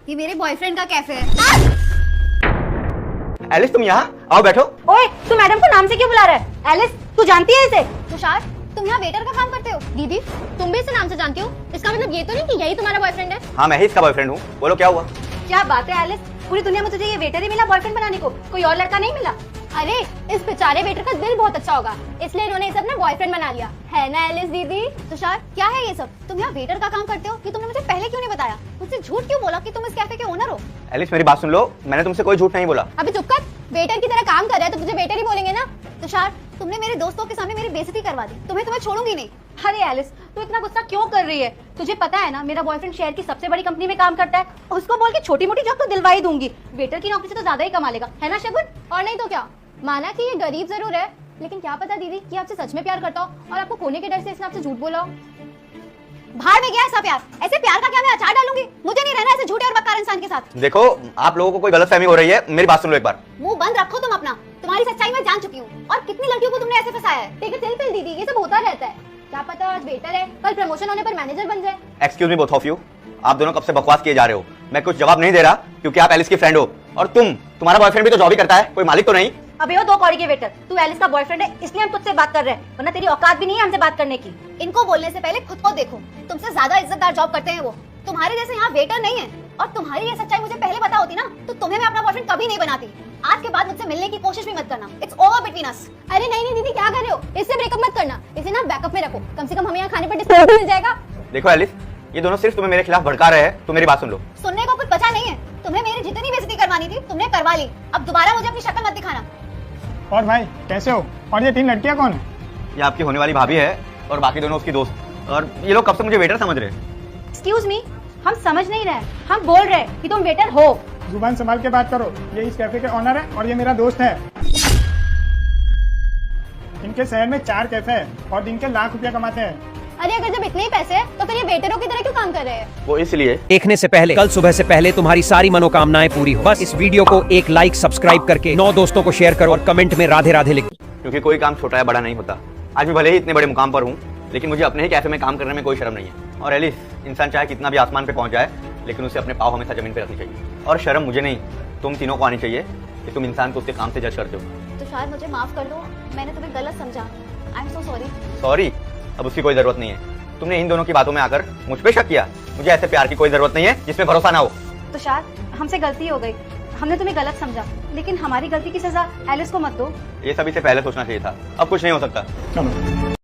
ये मेरे बॉयफ्रेंड का कैफे है। एलिस तुम यहाँ आओ बैठो। ओए, तू मैडम को नाम से क्यों बुला रहा है? एलिस, तू जानती है इसे? तुषार, तुम यहाँ वेटर का काम करते हो? दीदी, तुम भी इसे नाम से जानती हो? इसका मतलब ये तो नहीं कि यही तुम्हारा बॉयफ्रेंड है? हाँ मैं ही इसका बॉयफ्रेंड हूँ। बोलो क्या हुआ? क्या बात है एलिस, पूरी दुनिया में तुझे ये वेटर ही मिला बॉयफ्रेंड बनाने को? कोई और लड़का नहीं मिला? अरे इस बेचारे वेटर का दिल बहुत अच्छा होगा, इसलिए इन्होंने इसे अपना बॉयफ्रेंड बना लिया है ना एलिस दीदी। तुषार, क्या है ये सब? तुम यहाँ वेटर का काम करते हो? ये तुमने मुझे पहले क्यों नहीं बताया? मुझसे झूठ क्यों बोला कि तुम इस कैफे के ओनर हो? एलिस मेरी बात सुन लो, मैंने तुमसे कोई झूठ नहीं बोला। अभी चुप कर। वेटर की तरह काम कर रहा है तो तुझे वेटर ही बोलेंगे ना। तुषार, तुमने मेरे दोस्तों के सामने मेरी बेइज्जती करवा दी, तुम्हें छोड़ूंगी नहीं। अरे एलिस, तू इतना गुस्सा क्यों कर रही है? तुझे पता है ना, मेरा बॉयफ्रेंड शहर की सबसे बड़ी कंपनी में काम करता है। उसको बोल के छोटी मोटी जॉब तो दिलवा ही दूंगी। वेटर की नौकरी से तो ज्यादा ही कमा लेगा, है ना शगुन? और नहीं तो क्या। माना कि ये गरीब जरूर है, लेकिन क्या पता दीदी कि आपसे सच में प्यार करता हो और आपको खोने के डर से इसने आपसे झूठ बोला हो। बाहर में गया ऐसा प्यार? ऐसे प्यार का क्या मैं अचार डालूंगी? मुझे नहीं रहना ऐसे झूठे और बदकार इंसान के साथ। देखो आप लोगों को कोई गलतफहमी हो रही है, मेरी बात सुन लो एक बार। मुंह बंद रखो तुम अपना। तुम्हारी सच्चाई मैं जान चुकी हूँ और कितनी लड़कियों को तुमने ऐसे फंसाया है। देखो चिल दीदी, ये सब होता रहता है। क्या पता आज वेटर है, कल प्रमोशन होने पर मैनेजर बन जाए। Excuse me both of you, आप दोनों कब से बकवास किए जा रहे हो? मैं कुछ जवाब नहीं दे रहा क्योंकि आप एलिस की फ्रेंड हो और तुम्हारा बॉयफ्रेंड भी तो जॉब ही करता है, कोई मालिक तो नहीं। अबे वो 2 कौड़ी के वेटर, तू एलिस का बॉयफ्रेंड है इसलिए हम तुझसे बात कर रहे हैं, वरना तेरी औकात भी नहीं है हमसे बात करने की। इनको बोलने से पहले खुद को देखो, तुमसे ज्यादा इज्जतदार जॉब करते हैं वो। तुम्हारे जैसे यहाँ वेटर नहीं है। और तुम्हारी ये सच्चाई मुझे पहले पता होती ना तो तुम्हें मैं अपना बॉयफ्रेंड कभी नहीं बनाती। आज के बाद मुझसे मिलने की कोशिश भी मत करना। It's over between us. अरे नहीं दीदी, क्या कर रहे हो? इससे ब्रेकअप मत करना, इसे ना बैकअप में रखो, कम से कम हमें यहाँ खाने पर डिस्काउंट मिल जाएगा। देखो एलिस, ये दोनों सिर्फ तुम्हें मेरे खिलाफ भड़का रहे हैं, तो मेरी बात सुन लो। सुनने को कुछ बचा नहीं है। तुम्हें मेरी जितनी बेइज्जती करवानी थी तुमने करवा ली, अब दोबारा मुझे अपनी शक्ल मत दिखाना। और भाई कैसे हो? और ये 3 लड़कियां कौन है? ये आपकी होने वाली भाभी है और बाकी दोनों उसकी दोस्त। और ये लोग कब से मुझे वेटर समझ रहे हैं। एक्सक्यूज मी, हम समझ नहीं रहे, हम बोल रहे हैं कि तुम वेटर हो। जुबान संभाल के बात करो, ये इस कैफे के ऑनर है और ये मेरा दोस्त है। इनके शहर में 4 कैफे हैं और दिन के लाख रुपया कमाते हैं। अरे अगर जब इतने ही पैसे हैं तो फिर ये वेटरों की तरह क्यों काम कर रहे हैं? वो इसलिए देखने से पहले कल सुबह से पहले तुम्हारी सारी मनोकामनाएं पूरी हो। बस इस वीडियो को एक लाइक सब्सक्राइब करके 9 दोस्तों को शेयर करो और कमेंट में राधे राधे लिखो। क्योंकि कोई काम छोटा या बड़ा नहीं होता। आज मैं भले ही इतने बड़े मुकाम पर हूँ, लेकिन मुझे अपने ही कैफे में काम करने में कोई शर्म नहीं है। और एलिस, इंसान चाहे कितना भी आसमान पे पहुंच जाए, लेकिन उसे अपने पाँव हमेशा जमीन पे रखनी चाहिए। और शर्म मुझे नहीं, तुम तीनों को आनी चाहिए कि तुम इंसान को उसके काम से जज करते हो। तुषार, मुझे माफ कर दो, मैंने तुम्हें गलत समझा। I am so sorry. Sorry? अब उसकी कोई जरूरत नहीं है। तुमने इन दोनों की बातों में आकर मुझ पे शक किया। मुझे ऐसे प्यार की कोई जरूरत नहीं है जिसमें भरोसा ना हो। तुषार, हमसे गलती हो गई, हमने तुम्हें गलत समझा, लेकिन हमारी गलती की सजा एलिस को मत दो। ये सब इसे पहले सोचना चाहिए था। अब कुछ नहीं हो सकता। चलो।